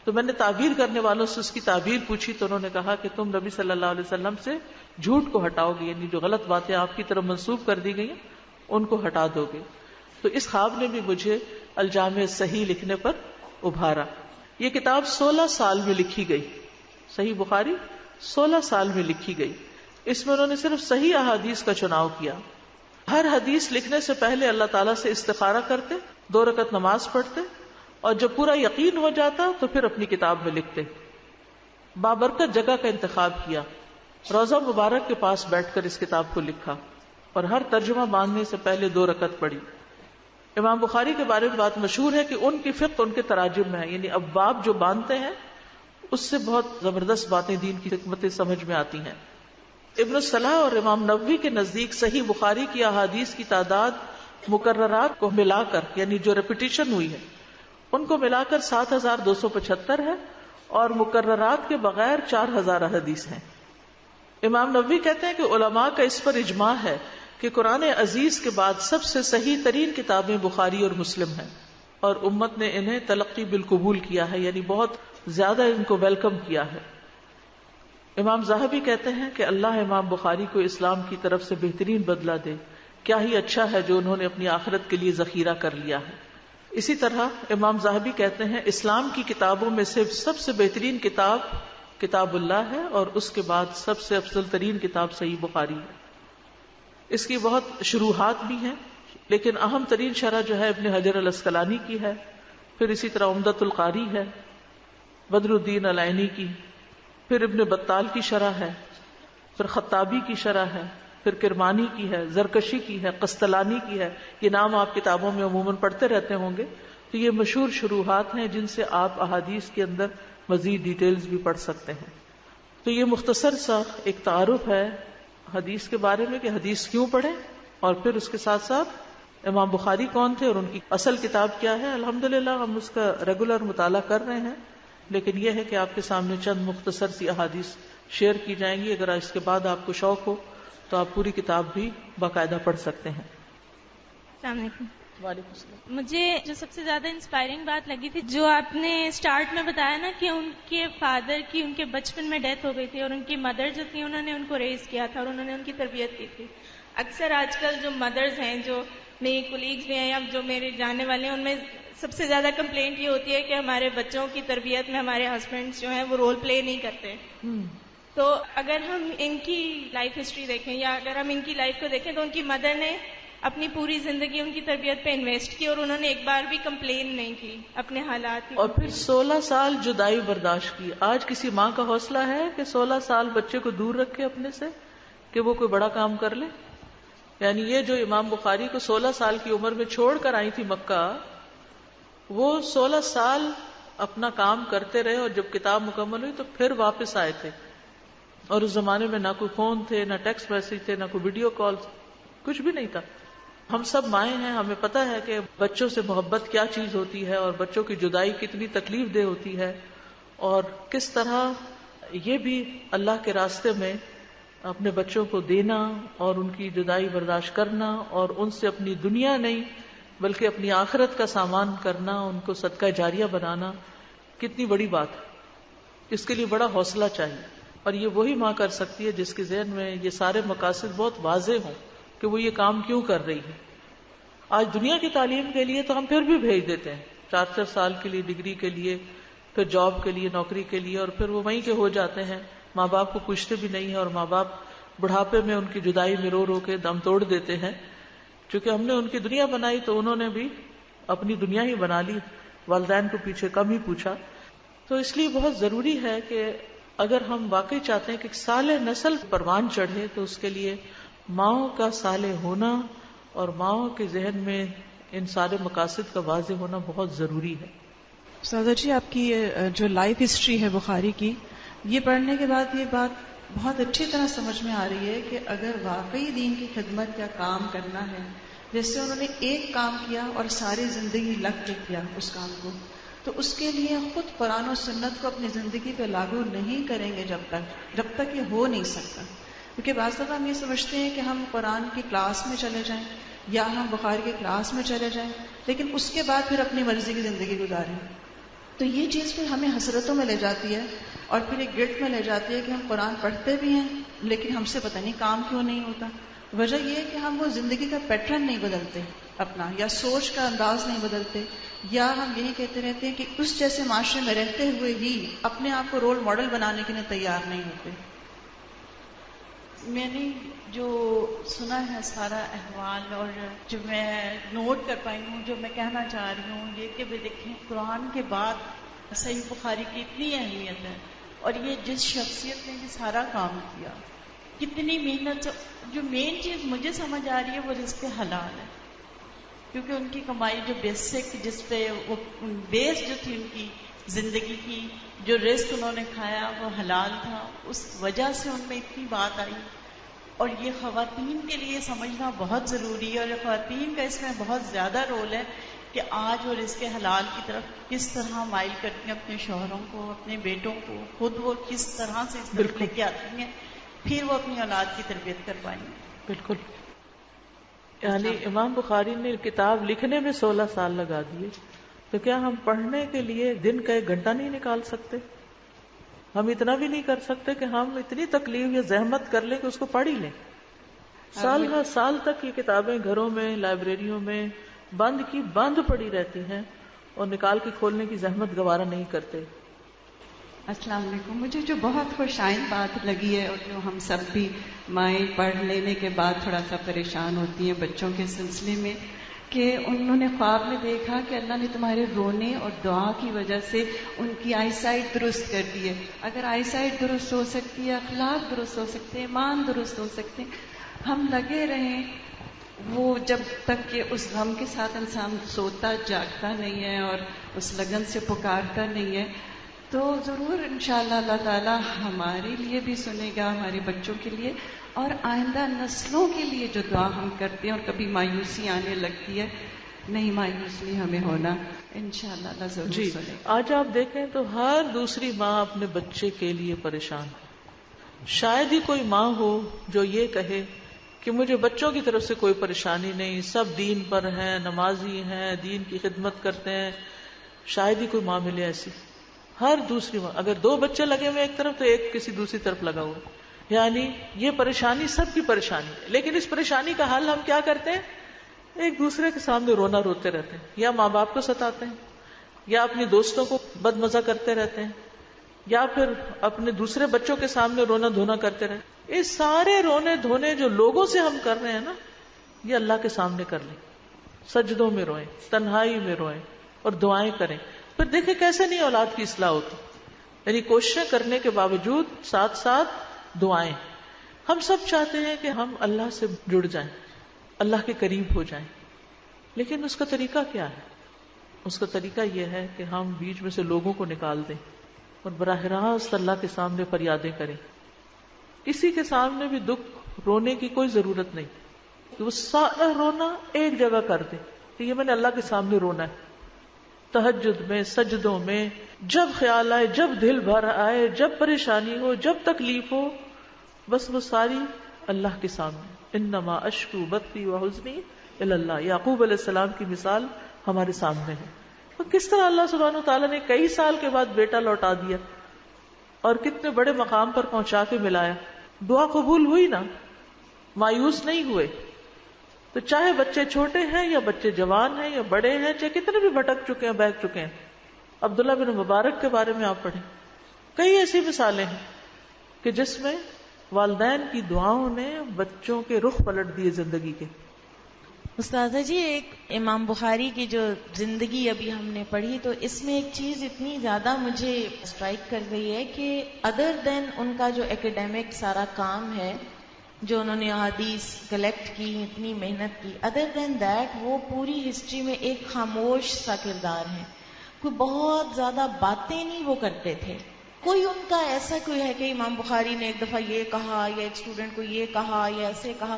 تو میں نے تعبیر کرنے والوں سے اس کی تعبیر پوچھی تو انہوں نے کہا کہ تم نبی صلی اللہ علیہ وسلم سے جھوٹ کو ہٹاؤ گے، یعنی جو غلط باتیں آپ کی طرف منسوب کر دی گئی ہیں ان کو ہٹا دو گے. تو اس خواب نے بھی مجھے الجامع صحیح لکھنے پر ابھارا. یہ کتاب 16 سال میں لکھی گئی، صحیح بخاری 16 سال میں لکھی گئی. اس میں انہوں نے صرف صحیح احادیث کا چناؤ کیا. ہر حدیث لکھنے سے پہلے اللہ تعالیٰ سے استخارہ کرتے، 2 رکعت نماز پڑھتے، اور جب پورا یقین ہو جاتا تو پھر اپنی کتاب میں لکھتے. بابرکت جگہ کا انتخاب کیا، روضہ مبارک کے پاس بیٹھ کر اس کتاب کو لکھا اور ہر ترجمہ باندھنے سے پہلے 2 رکعت پڑھی. امام بخاری کے بارے میں بات مشہور ہے کہ ان کی فقہ ان کے تراجم میں ہے، یعنی ابواب جو باندھتے ہیں اس سے بہت زبردست باتیں دین کی حکمتیں سمجھ میں آتی ہیں. ابن الصلاح اور امام نووی کے نزدیک صحیح بخاری کی احادیث کی تعداد مکررات کو ملا کر، یعنی جو ریپیٹیشن ہوئی ہے ان کو ملا کر 7275 ہے، اور مکررات کے بغیر 4000 احادیث ہیں. امام نووی کہتے ہیں کہ علماء کا اس پر اجماع ہے کہ قرآن عزیز کے بعد سب سے صحیح ترین کتابیں بخاری اور مسلم ہیں، اور امت نے انہیں تلقی بالقبول کیا ہے، یعنی بہت زیادہ ان کو ویلکم کیا ہے. امام ذہبی کہتے ہیں کہ اللہ امام بخاری کو اسلام کی طرف سے بہترین بدلہ دے، کیا ہی اچھا ہے جو انہوں نے اپنی آخرت کے لیے ذخیرہ کر لیا ہے. اسی طرح امام ذہبی کہتے ہیں اسلام کی کتابوں میں سے سب سے بہترین کتاب کتاب اللہ ہے، اور اس کے بعد سب سے افضل ترین کتاب صحیح بخاری ہے. اس کی بہت شروحات بھی ہیں، لیکن اہم ترین شرح جو ہے ابن حجر الاسقلانی کی ہے، پھر اسی طرح عمدۃ القاری ہے بدر الدین العینی کی، پھر ابن بطال کی شرح ہے، پھر خطابی کی شرح ہے، پھر کرمانی کی ہے، زرکشی کی ہے، قسطلانی کی ہے. یہ نام آپ کتابوں میں عموماً پڑھتے رہتے ہوں گے. تو یہ مشہور شروحات ہیں جن سے آپ احادیث کے اندر مزید ڈیٹیلز بھی پڑھ سکتے ہیں. تو یہ مختصر سا ایک تعارف ہے حدیث کے بارے میں کہ حدیث کیوں پڑھیں، اور پھر اس کے ساتھ ساتھ امام بخاری کون تھے اور ان کی اصل کتاب کیا ہے. الحمدللہ ہم اس کا ریگولر مطالعہ کر رہے ہیں، لیکن یہ ہے کہ آپ کے سامنے چند مختصر سی احادیث شیئر کی جائیں گی. اگر اس کے بعد آپ کو شوق ہو تو آپ پوری کتاب بھی باقاعدہ پڑھ سکتے ہیں. السلام علیکم. وعلیکم السلام. مجھے جو سب سے زیادہ انسپائرنگ بات لگی تھی جو آپ نے اسٹارٹ میں بتایا نا کہ ان کے فادر کی ان کے بچپن میں ڈیتھ ہو گئی تھی، اور ان کی مدر جو تھی انہوں نے ان کو ریز کیا تھا اور انہوں نے ان کی تربیت کی تھی. اکثر آج کل جو مدرز ہیں، جو میری کولیگز بھی ہیں یا جو میرے جاننے والے ہیں، ان میں سب سے زیادہ کمپلینٹ یہ ہوتی ہے کہ ہمارے بچوں کی تربیت میں ہمارے ہسبینڈز جو ہیں وہ رول پلے نہیں کرتے. تو اگر ہم ان کی لائف ہسٹری دیکھیں یا اگر ہم ان کی لائف کو دیکھیں تو ان کی مدر نے اپنی پوری زندگی ان کی تربیت پہ انویسٹ کی، اور انہوں نے ایک بار بھی کمپلین نہیں کی اپنے حالات کی. اور پھر 16 سال جدائی برداشت کی. آج کسی ماں کا حوصلہ ہے کہ 16 سال بچے کو دور رکھے اپنے سے کہ وہ کوئی بڑا کام کر لے؟ یعنی یہ جو امام بخاری کو 16 سال کی عمر میں چھوڑ کر آئی تھی مکہ، وہ 16 سال اپنا کام کرتے رہے، اور جب کتاب مکمل ہوئی تو پھر واپس آئے تھے. اور اس زمانے میں نہ کوئی فون تھے، نہ ٹیکسٹ میسج تھے، نہ کوئی ویڈیو کال، کچھ بھی نہیں تھا. ہم سب مائیں ہیں، ہمیں پتہ ہے کہ بچوں سے محبت کیا چیز ہوتی ہے، اور بچوں کی جدائی کتنی تکلیف دہ ہوتی ہے، اور کس طرح یہ بھی اللہ کے راستے میں اپنے بچوں کو دینا اور ان کی جدائی برداشت کرنا، اور ان سے اپنی دنیا نہیں بلکہ اپنی آخرت کا سامان کرنا، ان کو صدقہ جاریہ بنانا، کتنی بڑی بات ہے. اس کے لیے بڑا حوصلہ چاہیے، اور یہ وہی ماں کر سکتی ہے جس کے ذہن میں یہ سارے مقاصد بہت واضح ہوں کہ وہ یہ کام کیوں کر رہی ہے. آج دنیا کی تعلیم کے لیے تو ہم پھر بھی بھیج دیتے ہیں 4 سال کے لیے، ڈگری کے لیے، پھر جاب کے لیے، نوکری کے لیے، اور پھر وہ وہیں کے ہو جاتے ہیں. ماں باپ کو پوچھتے بھی نہیں ہیں، اور ماں باپ بڑھاپے میں ان کی جدائی میں رو رو کے دم توڑ دیتے ہیں. چونکہ ہم نے ان کی دنیا بنائی تو انہوں نے بھی اپنی دنیا ہی بنا لی، والدین کو پیچھے کم ہی پوچھا. تو اس لیے بہت ضروری ہے کہ اگر ہم واقعی چاہتے ہیں کہ صالح نسل پروان چڑھے تو اس کے لیے ماؤں کا صالح ہونا اور ماؤں کے ذہن میں ان سارے مقاصد کا واضح ہونا بہت ضروری ہے. سادہ جی، آپ کی جو لائف ہسٹری ہے بخاری کی، یہ پڑھنے کے بعد یہ بات بہت اچھی طرح سمجھ میں آ رہی ہے کہ اگر واقعی دین کی خدمت یا کام کرنا ہے، جیسے انہوں نے ایک کام کیا اور ساری زندگی لگ کے کیا اس کام کو، تو اس کے لیے خود قرآن و سنت کو اپنی زندگی پہ لاگو نہیں کریں گے جب تک یہ ہو نہیں سکتا. کیونکہ بعض دفعہ ہم یہ سمجھتے ہیں کہ ہم قرآن کی کلاس میں چلے جائیں یا ہم بخاری کی کلاس میں چلے جائیں لیکن اس کے بعد پھر اپنی مرضی کی زندگی گزاریں. تو یہ چیز پھر ہمیں حسرتوں میں لے جاتی ہے اور پھر ایک گلٹ میں لے جاتی ہے کہ ہم قرآن پڑھتے بھی ہیں لیکن ہم سے پتہ نہیں کام کیوں نہیں ہوتا. وجہ یہ ہے کہ ہم وہ زندگی کا پیٹرن نہیں بدلتے اپنا، یا سوچ کا انداز نہیں بدلتے، یا ہم یہی کہتے رہتے ہیں کہ اس جیسے معاشرے میں رہتے ہوئے ہی اپنے آپ کو رول ماڈل بنانے کے لیے تیار نہیں ہوتے. میں نے جو سنا ہے سارا احوال اور جو میں نوٹ کر پائی ہوں، جو میں کہنا چاہ رہی ہوں یہ کہ وہ دیکھیں قرآن کے بعد صحیح بخاری کی اتنی اہمیت ہے اور یہ جس شخصیت نے یہ سارا کام کیا، کتنی محنت. جو مین چیز مجھے سمجھ آ رہی ہے وہ رزق حلال ہے، کیونکہ ان کی کمائی جو بیسک جس پہ وہ بیس جو تھی ان کی زندگی کی، جو رزق انہوں نے کھایا وہ حلال تھا، اس وجہ سے ان میں اتنی بات آئی. اور یہ خواتین کے لیے سمجھنا بہت ضروری ہے اور خواتین کا اس میں بہت زیادہ رول ہے کہ آج وہ رزق حلال کی طرف کس طرح مائل کرتی ہیں اپنے شوہروں کو، اپنے بیٹوں کو، خود وہ کس طرح سے اس طرف لے کے آتی ہیں، پھر وہ اپنی اولاد کی تربیت کر پائیں گے. بالکل. یعنی امام بخاری نے کتاب لکھنے میں 16 سال لگا دیے، تو کیا ہم پڑھنے کے لیے دن کا 1 گھنٹہ نہیں نکال سکتے؟ ہم اتنا بھی نہیں کر سکتے کہ ہم اتنی تکلیف یا زحمت کر لیں کہ اس کو پڑھ ہی لیں؟ سال ہر سال تک یہ کتابیں گھروں میں، لائبریریوں میں بند پڑی رہتی ہیں اور نکال کے کھولنے کی زحمت گوارا نہیں کرتے. السلام علیکم. مجھے جو بہت خوشائن بات لگی ہے اور جو ہم سب بھی مائیں پڑھ لینے کے بعد تھوڑا سا پریشان ہوتی ہیں بچوں کے سلسلے میں، کہ انہوں نے خواب میں دیکھا کہ اللہ نے تمہارے رونے اور دعا کی وجہ سے ان کی آئی سائٹ درست کر دی ہے. اگر آئی سائٹ درست ہو سکتی ہے، اخلاق درست ہو سکتے ہیں، ایمان درست ہو سکتے ہیں، ہم لگے رہیں. وہ جب تک کہ اس غم کے ساتھ انسان سوتا جاگتا نہیں ہے اور اس لگن سے پکارتا نہیں ہے، تو ضرور انشاءاللہ اللہ تعالی ہمارے لیے بھی سنے گا، ہمارے بچوں کے لیے اور آئندہ نسلوں کے لیے جو دعا ہم کرتے ہیں. اور کبھی مایوسی آنے لگتی ہے، نہیں مایوس نہیں ہمیں ہونا، انشاءاللہ اللہ ضرور سنے گا. آج آپ دیکھیں تو ہر دوسری ماں اپنے بچے کے لیے پریشان ہے. شاید ہی کوئی ماں ہو جو یہ کہے کہ مجھے بچوں کی طرف سے کوئی پریشانی نہیں، سب دین پر ہیں، نمازی ہیں، دین کی خدمت کرتے ہیں. شاید ہی کوئی ماں ملے ایسی. ہر دوسری ماں، اگر 2 بچے لگے ہوئے ایک طرف تو ایک کسی دوسری طرف لگا ہوا. یعنی یہ پریشانی سب کی پریشانی ہے. لیکن اس پریشانی کا حل ہم کیا کرتے ہیں؟ ایک دوسرے کے سامنے رونا روتے رہتے ہیں، یا ماں باپ کو ستاتے ہیں، یا اپنی دوستوں کو بد مزہ کرتے رہتے ہیں، یا پھر اپنے دوسرے بچوں کے سامنے رونا دھونا کرتے رہے. اس سارے رونے دھونے جو لوگوں سے ہم کر رہے ہیں نا، یہ اللہ کے سامنے کر لیں. سجدوں میں روئیں، تنہائی میں روئیں اور دعائیں کریں. پھر دیکھیں کیسے نہیں اولاد کی اصلاح ہوتی. یعنی کوششیں کرنے کے باوجود ساتھ ساتھ دعائیں. ہم سب چاہتے ہیں کہ ہم اللہ سے جڑ جائیں، اللہ کے قریب ہو جائیں، لیکن اس کا طریقہ کیا ہے؟ اس کا طریقہ یہ ہے کہ ہم بیچ میں سے لوگوں کو نکال دیں اور براہ راست اللہ کے سامنے فریادیں کریں. کسی کے سامنے بھی دکھ رونے کی کوئی ضرورت نہیں کہ وہ سارا رونا ایک جگہ کر دے کہ یہ میں نے اللہ کے سامنے رونا ہے. تہجد میں، سجدوں میں، جب خیال آئے، جب دل بھر آئے، جب پریشانی ہو، جب تکلیف ہو، بس وہ ساری اللہ کے سامنے. انما اشکو بثی وحزنی الی اللہ. یعقوب علیہ السلام کی مثال ہمارے سامنے ہے. تو کس طرح اللہ سبحانہ وتعالیٰ نے کئی سال کے بعد بیٹا لوٹا دیا اور کتنے بڑے مقام پر پہنچا کے ملایا. دعا قبول ہوئی نا، مایوس نہیں ہوئے. تو چاہے بچے چھوٹے ہیں یا بچے جوان ہیں یا بڑے ہیں، چاہے کتنے بھی بھٹک چکے ہیں، بہک چکے ہیں. عبداللہ بن مبارک کے بارے میں آپ پڑھیں، کئی ایسی مثالیں ہیں کہ جس میں والدین کی دعاؤں نے بچوں کے رخ پلٹ دیے زندگی کے. استاذہ جی، ایک امام بخاری کی جو زندگی ابھی ہم نے پڑھی تو اس میں ایک چیز اتنی زیادہ مجھے اسٹرائک کر گئی ہے کہ ادر دین ان کا جو ایکیڈیمک سارا کام ہے، جو انہوں نے حدیث کلیکٹ کی، اتنی محنت کی، ادر دین دیٹ وہ پوری ہسٹری میں ایک خاموش سا کردار ہے. کوئی بہت زیادہ باتیں نہیں وہ کرتے تھے. کوئی ان کا ایسا کوئی ہے کہ امام بخاری نے ایک دفعہ یہ کہا یا ایک اسٹوڈنٹ کو یہ کہا یا ایسے کہا.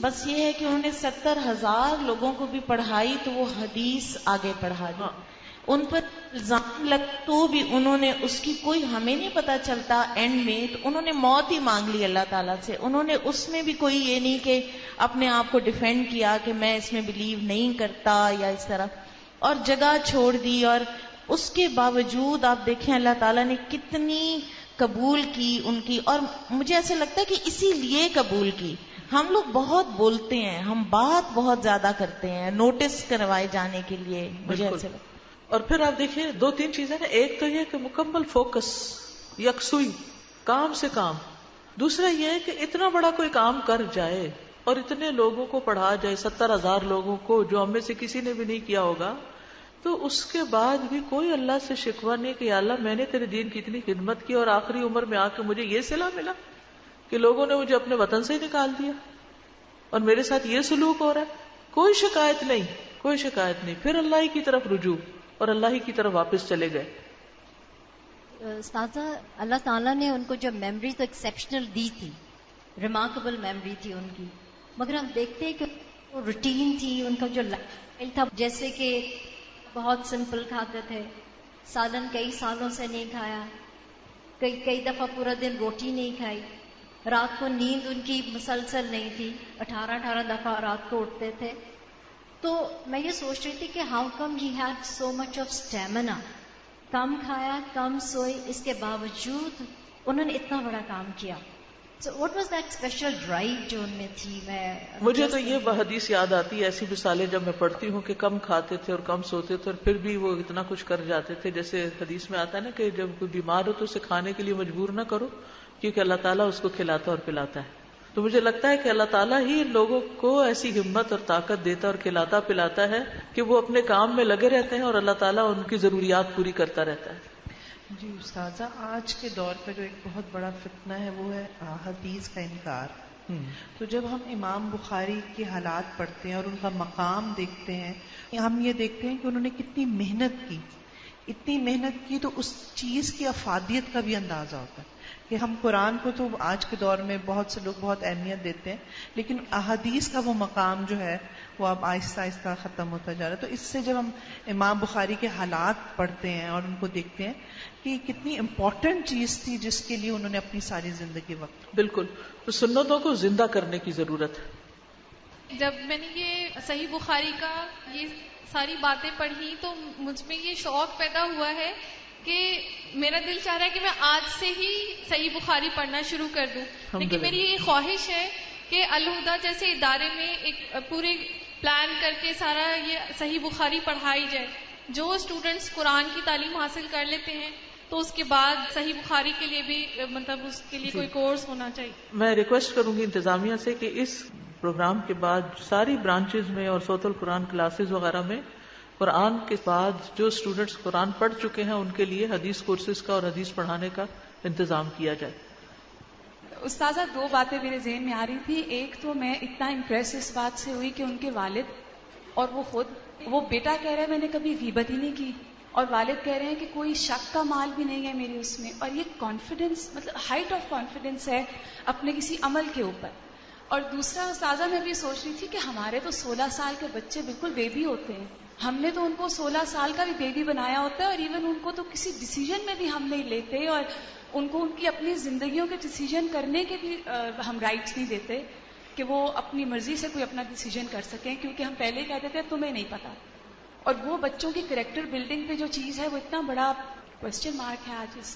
بس یہ ہے کہ انہوں نے 70,000 لوگوں کو بھی پڑھائی تو وہ حدیث آگے پڑھا دی. ان پر الزام لگ تو بھی انہوں نے اس کی کوئی ہمیں نہیں پتا چلتا اینڈ میں تو انہوں نے موت ہی مانگ لی اللہ تعالیٰ سے. انہوں نے اس میں بھی کوئی یہ نہیں کہ اپنے آپ کو ڈیفینڈ کیا کہ میں اس میں بلیو نہیں کرتا یا اس طرح, اور جگہ چھوڑ دی. اور اس کے باوجود آپ دیکھیں اللہ تعالیٰ نے کتنی قبول کی ان کی, اور مجھے ایسا لگتا ہے کہ اسی لیے قبول کی. ہم لوگ بہت بولتے ہیں, ہم بات بہت زیادہ کرتے ہیں نوٹس کروائے جانے کے لیے, مجھے ایسا لگتا ہے. اور پھر آپ دیکھیے 2-3 چیزیں نا, ایک تو یہ کہ مکمل فوکس, یکسوئی, کام سے کام. دوسرا یہ ہے کہ اتنا بڑا کوئی کام کر جائے اور اتنے لوگوں کو پڑھا جائے, 70,000 لوگوں کو, جو ہم میں سے کسی نے بھی نہیں کیا ہوگا, تو اس کے بعد بھی کوئی اللہ سے شکوہ نہیں کہ یا اللہ میں نے تیرے دین کی اتنی خدمت کی اور آخری عمر میں آ کے مجھے یہ صلہ ملا کہ لوگوں نے مجھے اپنے وطن سے ہی نکال دیا اور میرے ساتھ یہ سلوک ہو رہا ہے. کوئی شکایت نہیں, کوئی شکایت نہیں. پھر اللہ ہی کی طرف رجوع اور اللہ ہی کی طرف واپس چلے گئے. استاذہ, اللہ تعالیٰ نے ان کو جو میموری تو ایکسیپشنل دی تھی, ریمارکیبل میموری تھی ان کی, مگر ہم دیکھتے ہیں کہ وہ روٹین تھی, ان کا جو لائف اسٹائل تھا, جیسے کہ بہت سمپل کھاتے تھے, سالن کئی سالوں سے نہیں کھایا, کئی دفعہ پورا دن روٹی نہیں کھائی, رات کو نیند ان کی مسلسل نہیں تھی, 18 دفعہ رات کو اٹھتے تھے. تو میں یہ سوچ رہی تھی کہ how come he had so much of stamina, کم کھایا کم سوئی, اس کے باوجود انہوں نے اتنا بڑا کام کیا. So what was that special drive جو ان میں تھی؟ مجھے تو یہ حدیث یاد آتی ہے, ایسی مثالیں جب میں پڑھتی ہوں کہ کم کھاتے تھے اور کم سوتے تھے اور پھر بھی وہ اتنا کچھ کر جاتے تھے. جیسے حدیث میں آتا ہے نا کہ جب کوئی بیمار ہو تو اسے کھانے کے لیے مجبور نہ کرو, کیونکہ اللہ تعالیٰ اس کو کھلاتا اور پلاتا ہے. تو مجھے لگتا ہے کہ اللہ تعالیٰ ہی لوگوں کو ایسی ہمت اور طاقت دیتا اور کھلاتا پلاتا ہے کہ وہ اپنے کام میں لگے رہتے ہیں اور اللہ تعالیٰ ان کی ضروریات پوری کرتا رہتا ہے. جی استاذہ, آج کے دور پہ جو ایک بہت بڑا فتنہ ہے وہ ہے حدیث کا انکار. تو جب ہم امام بخاری کے حالات پڑھتے ہیں اور ان کا مقام دیکھتے ہیں, ہم یہ دیکھتے ہیں کہ انہوں نے کتنی محنت کی, اتنی محنت کی, تو اس چیز کی افادیت کا بھی اندازہ ہوتا ہے کہ ہم قرآن کو تو آج کے دور میں بہت سے لوگ بہت اہمیت دیتے ہیں, لیکن احادیث کا وہ مقام جو ہے وہ اب آہستہ آہستہ ختم ہوتا جا رہا ہے. تو اس سے جب ہم امام بخاری کے حالات پڑھتے ہیں اور ان کو دیکھتے ہیں کہ کتنی امپورٹنٹ چیز تھی جس کے لیے انہوں نے اپنی ساری زندگی وقت. بالکل, تو سنتوں کو زندہ کرنے کی ضرورت ہے. جب میں نے یہ صحیح بخاری کا یہ ساری باتیں پڑھی تو مجھ میں یہ شوق پیدا ہوا ہے کہ میرا دل چاہ رہا ہے کہ میں آج سے ہی صحیح بخاری پڑھنا شروع کر دوں. لیکن میری یہ خواہش ہے کہ الہدیٰ جیسے ادارے میں ایک پورے پلان کر کے سارا یہ صحیح بخاری پڑھائی جائے. جو اسٹوڈنٹس قرآن کی تعلیم حاصل کر لیتے ہیں تو اس کے بعد صحیح بخاری کے لیے بھی مطلب اس کے لیے کوئی کورس ہونا چاہیے. میں ریکویسٹ کروں گی انتظامیہ سے کہ اس پروگرام کے بعد ساری برانچز میں اور صوت القرآن کلاسز وغیرہ میں قرآن کے بعد جو اسٹوڈنٹس قرآن پڑھ چکے ہیں ان کے لیے حدیث کورسز کا اور حدیث پڑھانے کا انتظام کیا جائے. استاذہ, 2 باتیں میرے ذہن میں آ رہی تھی. ایک تو میں اتنا امپریس اس بات سے ہوئی کہ ان کے والد اور وہ خود, وہ بیٹا کہہ رہے ہیں میں نے کبھی غیبت ہی نہیں کی, اور والد کہہ رہے ہیں کہ کوئی شک کا مال بھی نہیں ہے میری اس میں. اور یہ کانفیڈنس, مطلب ہائٹ آف کانفیڈنس ہے اپنے کسی عمل کے اوپر. اور دوسرا استاذہ, میں بھی سوچ رہی تھی کہ ہمارے تو 16 سال کے بچے بالکل بیبی ہوتے ہیں, ہم نے تو ان کو 16 سال کا بھی بیبی بنایا ہوتا ہے, اور ایون ان کو تو کسی ڈیسیجن میں بھی ہم نہیں لیتے, اور ان کو ان کی اپنی زندگیوں کے ڈیسیجن کرنے کے بھی ہم رائٹس نہیں دیتے کہ وہ اپنی مرضی سے کوئی اپنا ڈیسیجن کر سکیں, کیونکہ ہم پہلے کہتے تھے تمہیں نہیں پتا. اور وہ بچوں کی کریکٹر بلڈنگ پہ جو چیز ہے وہ اتنا بڑا کوشچن مارک ہے آج اس